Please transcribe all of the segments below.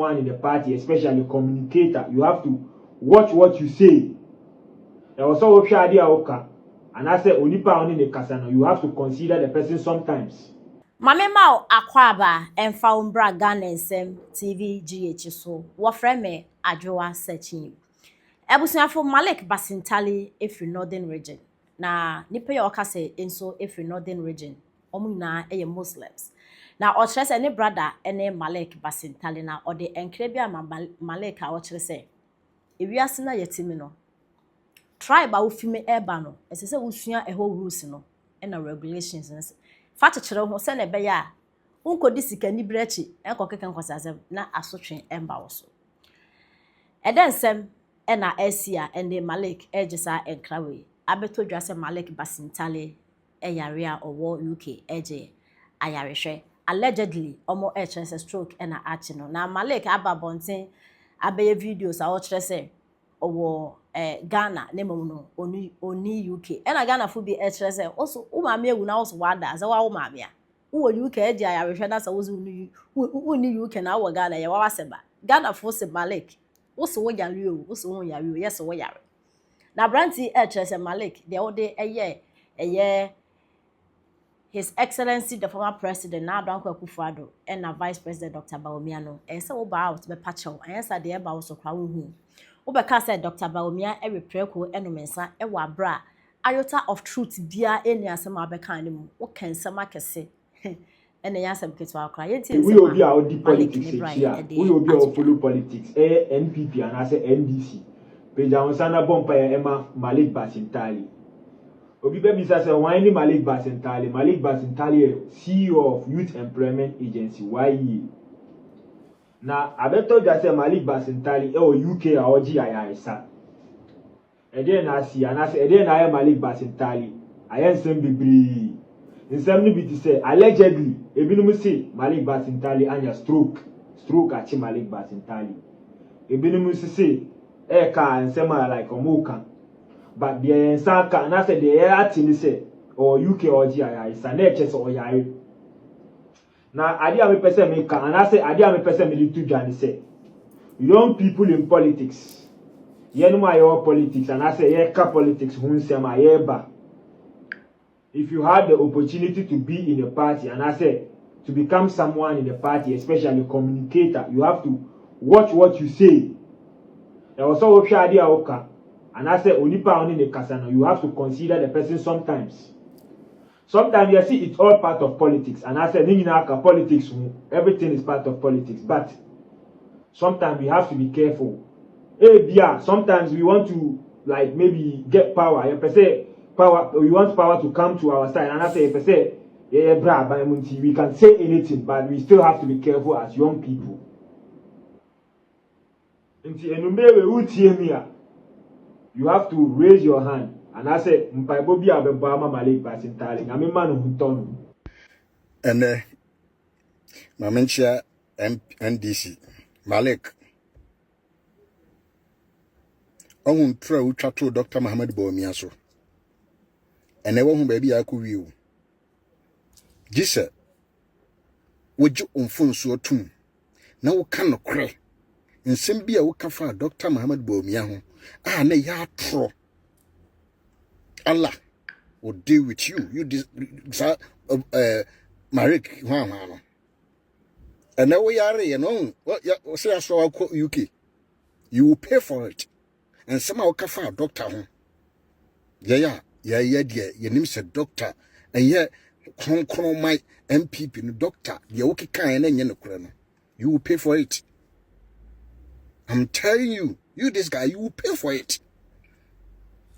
One in the party, especially communicator, you have to watch what you say. There was also Ay3ka, and I said Onipa only the Kasano. You have to consider the person sometimes. Mame Mao Akwaba and Faumbra Ghana Sem TV GH so wafre me adwoa searching. Ebusuafo Malik Basintale every northern region. Na nipa ya oka say enso every northern region. Omo nyina eye Muslims. Na o kire say ne brother ene Malik Basintale na o de enkre bia Malik a o kire say ewiase na yetimi no. Tribe a wofime eba no. Ese se wosua eho rules no na regulations no. Fa chechire ho se na be ya unkodi sika ni brechi enkokeke nkwasasem na asotwe emba wo so. Eden sem na Asia and the Malik ejisa enkrawe abeto dwase Malik Basintale eyare a owo UK eje ayarehwe allegedly omo ehrense stroke na achi no na Malik ababonten abeye videos a o kire se owo Ghana nemo no oni UK na Ghana fu bi ehre se also umame ewu na also wada ze wa umame a wo UK eje ayarehwe na se wo uni UK na wo Ghana ye wa waseba Ghana fu se Malik Oso wo yare o, oso wo yare o, yes wo yare. Na branti se Malik, de ode eye His Excellency the former president na Adanko Akufo-Addo and na Vice President Dr. Bawumia no. E se wo ba out be pacho, en sa de e ba wo so kwa wo hu. Wo be ka say Dr. Bawumia e repreko enomensa e wa bra. Iota of truth bia eni asem abeka ne mu. Wo kan sem akese. And the answer because we will be our deep politics here. We will be our follow politics. NPP and I say NDC. Peja Onsana Bompire Emma Malik Basintale. Obi Baby says, why Malik Basintale? Malik Basintale, CEO of Youth Employment Agency. Why? Now, I better just say Malik Basintale, UK or Aysa. And then I see, and I say, then I am Malik Basintale. I am Sembibri. In some to say, allegedly, Ebinum say Malik Basintale anya stroke achi Malik Basintale. Ebinum say, Ay3ka and Sema like Omoka. But the Ensaka and I said the air say, or UK or GI, Sanechess or Yai. Now, I did have a person make and I say, I did have a person make to Johnny say, young people in politics, Yenuma politics, and I say, Ay3ka politics, Hunsema Yeba. If you had the opportunity to be in a party, and I say to become someone in the party, especially a communicator, you have to watch what you say. There was also Ay3ka, and I say Onipa only the Kasano. You have to consider the person sometimes. Sometimes you see it's all part of politics, and I say Ninginaka politics, everything is part of politics. But sometimes we have to be careful. Sometimes we want to like maybe get power. Power, we want power to come to our side, and I say, we can say anything, but we still have to be careful as young people. You have to raise your hand, and I say, Mpaibobi Abebama Malik Basintale, Namimano Huntonu. And Mamencia NDC Malik. On true chat Dr. Muhammad Bawumia. And never home baby I could view. Gisa, would you on phone so too? Now cannot cry. In Simbia Wakafa, Dr. Muhammad Bawumia. Ah, nay, ya tro. Allah will deal with you. You Marik, and now we are, you know, what say I saw UK. You will pay for it. And somehow Kafa, Doctor. Yeah. Yeah, dear, your name said doctor, and yet, my MPP, no doctor, the okay kind and yenocrano. You will pay for it. I'm telling you, this guy, you will pay for it.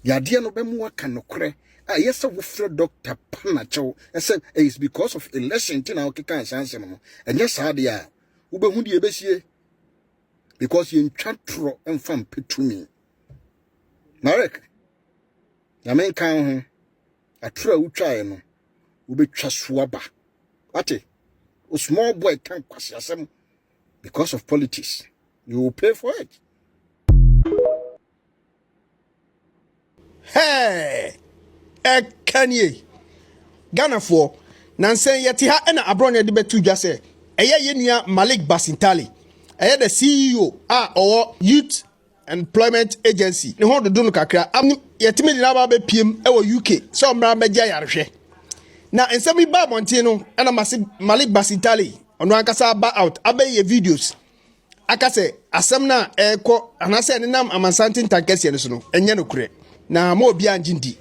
Ya dear no bemwa canocre. Ah, yes, I will throw Dr. Panacho, and said it's because of election to our Kikan Sansemo. And yes, I dear, Ubahudi Bessie, because you enchantro and fun pit to me. Marek. Na men kan ho atra utwae no wo betwa soaba ate a small boy can kwasiasem because of politics you will pay for it. Hey Kanye Ghana for nansen yeti ha na abron de betu dwa se eye yenua Malik Basintale ɛyɛ the CEO or Youth Employment Agency ne ho dodo no kakra yɛtimi de na ba bepiem ɛwɔ UK so mbra megya yarehwɛ na ensɛm ba monte no ɛna Malik Basintale ɔno ankasa ba out abɛyɛ videos akase asɛm na ɛkɔ anase ne nam amansanten tankɛse no so no ɛnyɛ no korɛ na ma obi angindi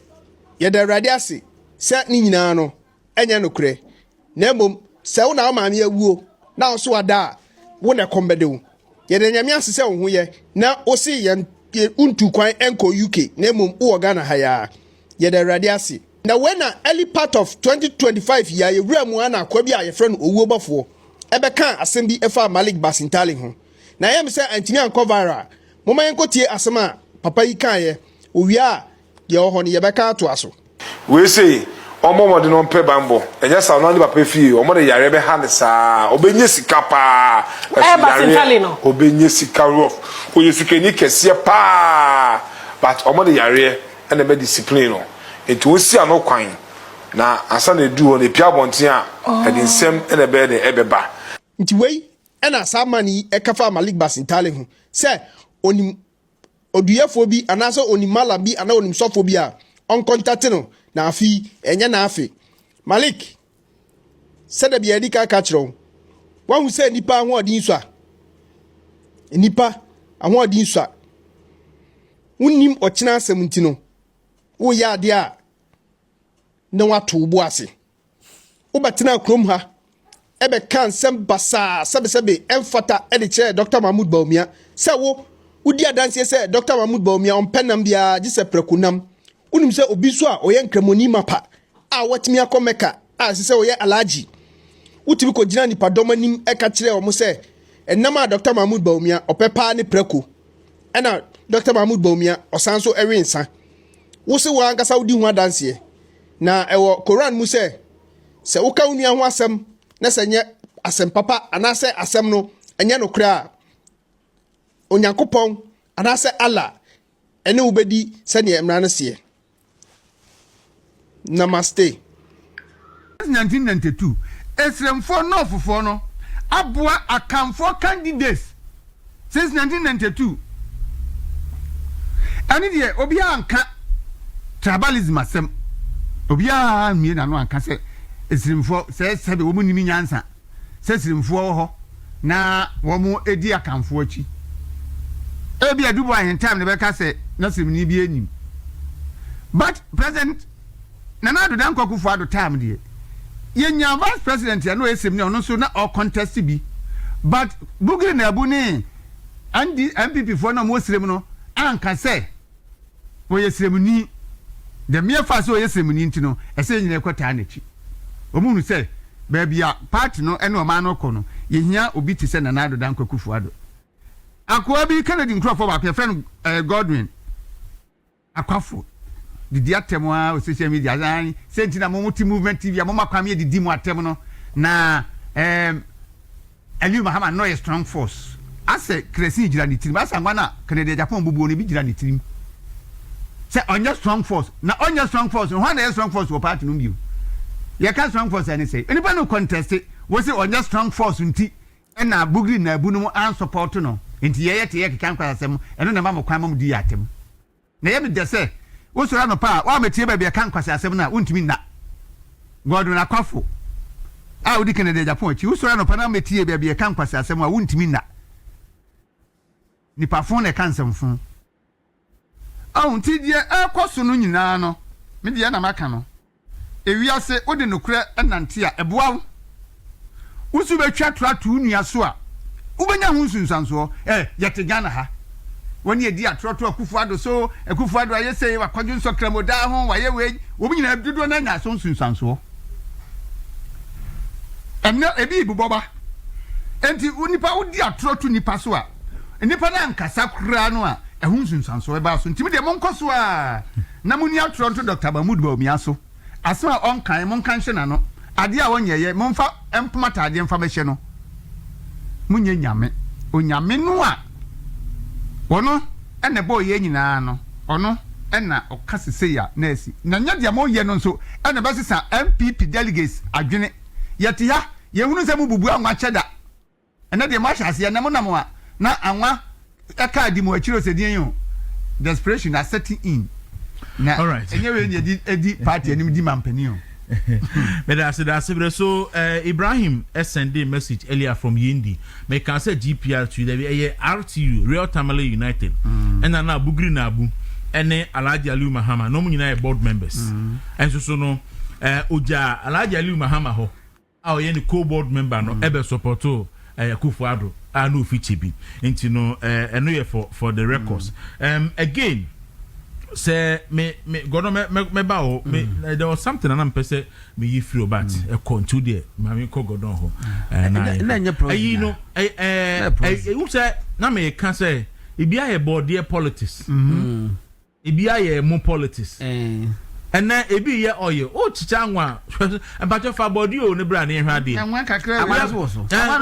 yɛda awurade ase sɛ ne nyinaa no ɛnyɛ no korɛ na mmom sɛ wo na wo maame awuo na wo so ada wo na kɔmbɛde wo yɛda nyame ase sɛ wo ho yɛ na wo se yɛ untu kwan enko UK na mmom wo Ghana ha ya yɛda awurade ase na when na early part of 2025 ya yɛwura mu ana akwa bi a yɛfrɛ no owuo bɔfoɔ ɛbɛka asɛm bi ɛfa Malik Basintale ho na yɛm sɛ antimi ankɔ viral moma yɛnkɔtie asɛm a papa yi kaeɛ owia yɛ hɔ no yɛbɛka ato aso we say omo de no pe bambo enye sa no papa fie omo de yare be ha ne sa obenye sika pa Basintale no obenye sika rough oye sika ni kese pa but omo de yare na be discipline no etu osi ano kwan na asa na edu on epia bonten a edi nsem na be de ebeba nti wei ɛna samani ɛkafa Malik Basintale ho sɛ onim oduyefo bi anaso onim mala bi ana onim sofo bi a on contact no na afi enye na afi Malik sɛda bi Ay3ka ka kyerɛw wahu sɛ nipa ho odin so a nipa ho odin so a unim ɔkyena asɛm nti no wo ya ade a na wato bo ase wo betena krom ha ebe kan nsɛm basa sɛbesɛbe emfata de kyerɛ Dr. Mahmoud Bawumia sɛ wo udi adanse sɛ Dr. Mahmoud Bawumia ɔmpenam bia gise prekunam unim sɛ obi so a ɔyɛ nkramoni mapa a watimi akɔmeka a sɛ ɔyɛ alaji utimi ko gina nipa domanim eka kyerɛ ɔmo sɛ enam a Dr. Mahmoud Bawumia ɔpepa ne preko ɛna Dr. Mahmoud Bawumia ɔsan so ɛwensa wo se wo ankasa udi ho adanse na ɛwɔ Quran mu sɛ woka wo nua ho asɛm na sɛ nyɛ asɛm papa anase asɛm no ɛnyɛ no kra onyankopɔn anase Allah ɛne ubedi sɛ ne emra no se namaste 1992 esremfo no ofofo no aboa akamfo candidates since 1992 ani de obi anka tribalism asem obi a mie na no anka se esremfo se sebe wo munimi nyansa se esremfo ho na wo mu edi akamfo achi ebi adubo ahen time ne beka se na semni bi enim but president Nana do dan kwakufu ado time de yenya vice president ya no esem ne ono so na o contest bi but bugiri na abu ne andi MPP for na mo srem no anka se wo yesremni de me fa so yesremni ntino ese nyina kwata na chi omunu se ba bia party no ene o ma no ko no yehia obi ti se Nana do dan kwakufu ado akwa bi Kennedy Nkrofo ba pe friend Godwin akwafo didi atem a social media zan sentina multi movement TV a mama kwame didi mu atem no na Aliu Mahama no strong force ase kresi gira ni tirim asa ngwana Kennedy Japan bubu ni bi gira ni tirim se onye strong force na onye strong force ho na strong force wo party no bio ye ka strong force ani say enipa no contest wo se onye strong force nti na bugri na abu no an support no nti ye yete ye kan kwasem eno na mama kwan mam di atem na ye bi de se wo sura no pa wa metie ba bia kan kwase asem na wontimi na Godwin akwafo a wodi Kennedy Japan chi wo sura no pa na metie ba bia kan kwase asem a wontimi na nipa fon na kan semfon a wonti die ekoso no nyina no me die na maka no ewiase wodi nokura enante a eboa wo su betwa tratu nua so a wobenya hu sunsanso yete Ghana ha woni edi atroto akufu ado so akufu ado ayese wa kwadwo nso kramoda ho waye we obi nyina dudu na nya so sunsanso emna ebi buboba enti unipa odi atroto nipa so a nipa na nkasa kura no a ehun sunsanso e ba so ntimi de monkoso a na muni atroto Dr. Mahmoud Bawumia so aso a onkan monkan hye na no ade a wonyeye monfa empomata ade mfa behye no munye nyame onyame no a ono ene bo ye nyina no ono ena okasese ya nesi na nya dia mo ye no nso ene besisa MPP delegates adwene yete ya ye hunu se mu bubu anwa cheda ene de ma hyase ya na mo na mo a na anwa aka di mo achiro se din yo desperation are setting in na all right enyewe ni edi party anim di mampani o but so Ibrahim send a message earlier from Yindi me can say GPR to the RTU Real Tamale United and na Bugri na Abu ene Alhaji Aliu Mahama no nyina board members and so no oja Alhaji Aliu Mahama ho a oye ni co-board member no ebe supporto Akufo-Addo no feature bi nti no eno ye for the records again say me ba o me there was something and person me you feel about e control there me ko godon ho na you know who say na me can say e bia ye board politics e bia ye mo politics and na e bi ye oye o chicha nwa abajo fa body o ne bra na hwa de anwa kakra bi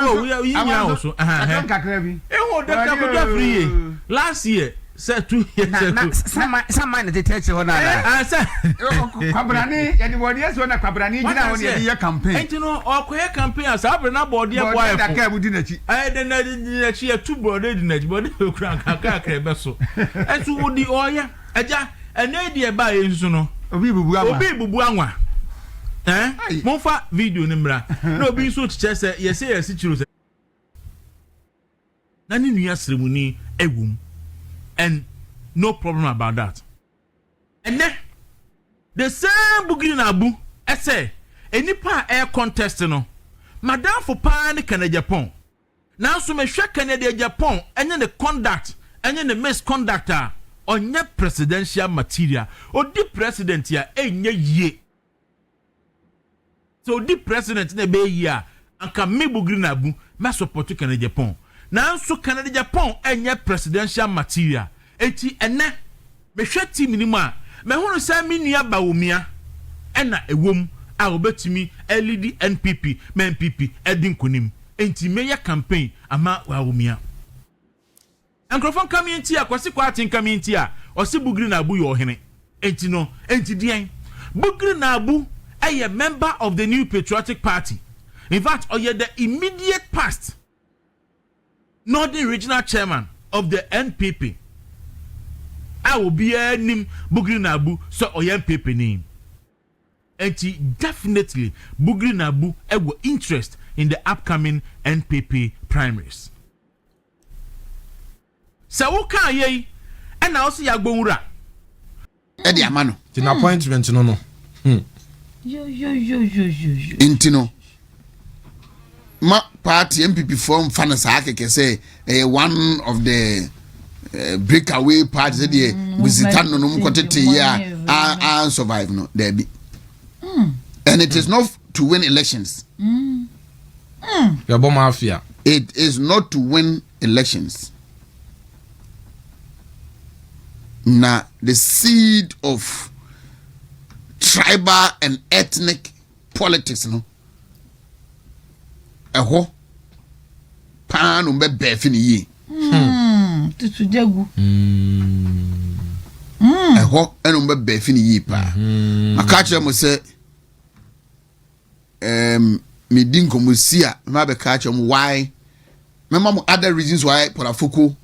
o yi nya o so kakra bi e ho de ka bodo free last year say 2 years ago some man the teacher ho na say kwabrani ya di body so na kwabrani gina ho ne ye campaign enti no okoye campaign as abre na body e boy da ka bu di na chi de na chi e two body di na chi body okran kakra be so enti wo di oya aja ene di e ba yesu no obi bubu anwa monfa video ni mra na obi so chiche se yesi chiro se na ni nua seremoni ewum and no problem about that and then the same Bugri na Abu say enipa air contest no madam for pa ne Canada Japan now so me hwe Canada Japan enye the conduct enye the misconduct onye presidential material odi president ya enye yie so di president na be yie anka me Bugri na Abu me support Canada Japan now so Canada Japan enye presidential material enti ene me hwe team ni ma me hunu say me nua bawomia ena ewom a obetimi LED NPP me NPP edin konim enti me ya campaign ama bawomia Ankrofon community akwasi kwatin community a osi Bugri na Abu yo hene enti no enti dian Bugri na Abu a member of the New Patriotic Party. In fact, oye the immediate past Northern Regional Chairman of the NPP. I will be a name Bugri na Abu so oye NPP name. And definitely Bugri na Abu have interest in the upcoming NPP primaries. So what can ye and also yagbonura Eddie Amano. The appointment no. Yo. Intino. Ma party MPP form fanasa ke say one of the breakaway parties dey Basintale no mkotete ya and survive no there be. And it is not to win elections. Mafia. It is not to win elections. Now the seed of tribal and ethnic politics no eho pan umbe befi ni yi tutu jagu eho enumbe befi ni yi pa akache mo se me din komusia ma be kache mo why remember other reasons why Polafoko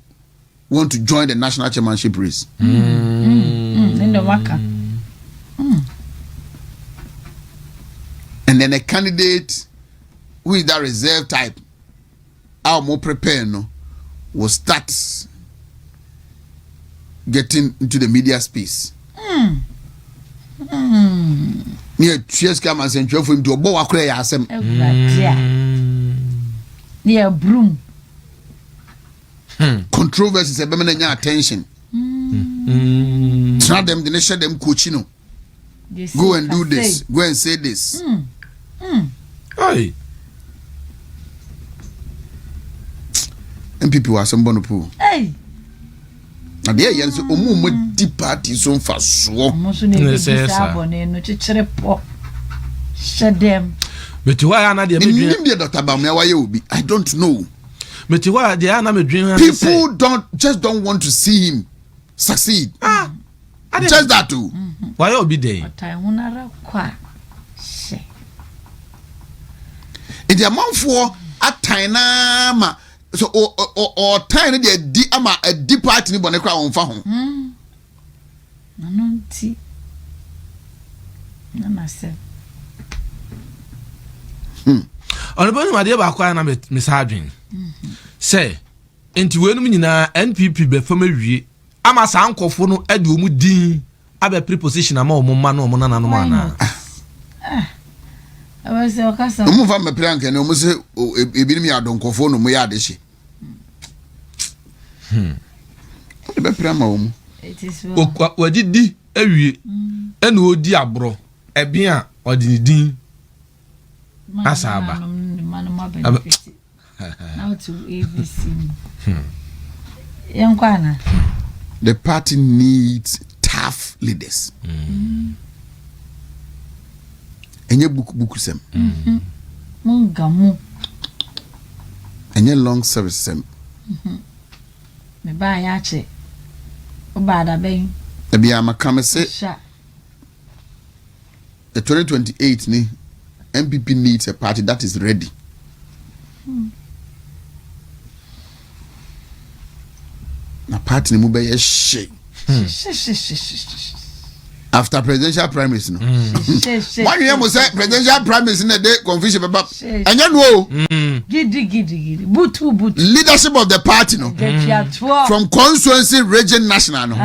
want to join the national chairmanship race in the waka and then a candidate who is that reserve type, our more prepared no, will start getting into the media space. Near Cheers come and send you for him to a boa cray asem. Near broom. Controversies a bemen attention. Try them, the nation them coachino. Go and do this, go and say this. Hey. And people are some bonopo. Hey. Na there yenso omo deep party so fa so. Mo so ne bi sa abone no chichere po. Shedem. But why na dey medwin? Nim Dr. Bamia why obi? I don't know. But why dey na medwin? People don't want to see him succeed. Just that too. Why obi dey? Otai hunara kwa. She. In the amount for a tiny ma so or time dey di ama a deep part ni bone kra won fa ho nanti na mase on the ma dey ba kwa na me sadwen say enti we no nyina NPP be fam awie ama sa ankofo no ade omu din abe preposition ama omo ma no omo na no ma na awase okasa omu fa me plan ke no omu se ebi mi adonkofo no mu ya de hye be plan ma omu wadidi awie ene odi abro ebi a odi din asaba now to ABC yankwana the party needs tough leaders enye book sem mungamu enye long service sem me ba ya che obada ben ebi amakame se the 2028 ni MPP needs a party that is ready. Na party ni mu be ye she. After presidential primaries no. Why you mo say presidential primaries na dey confusion baba. Anya no o. Gidi. Butu. Leadership of the party no. From constituency region national no.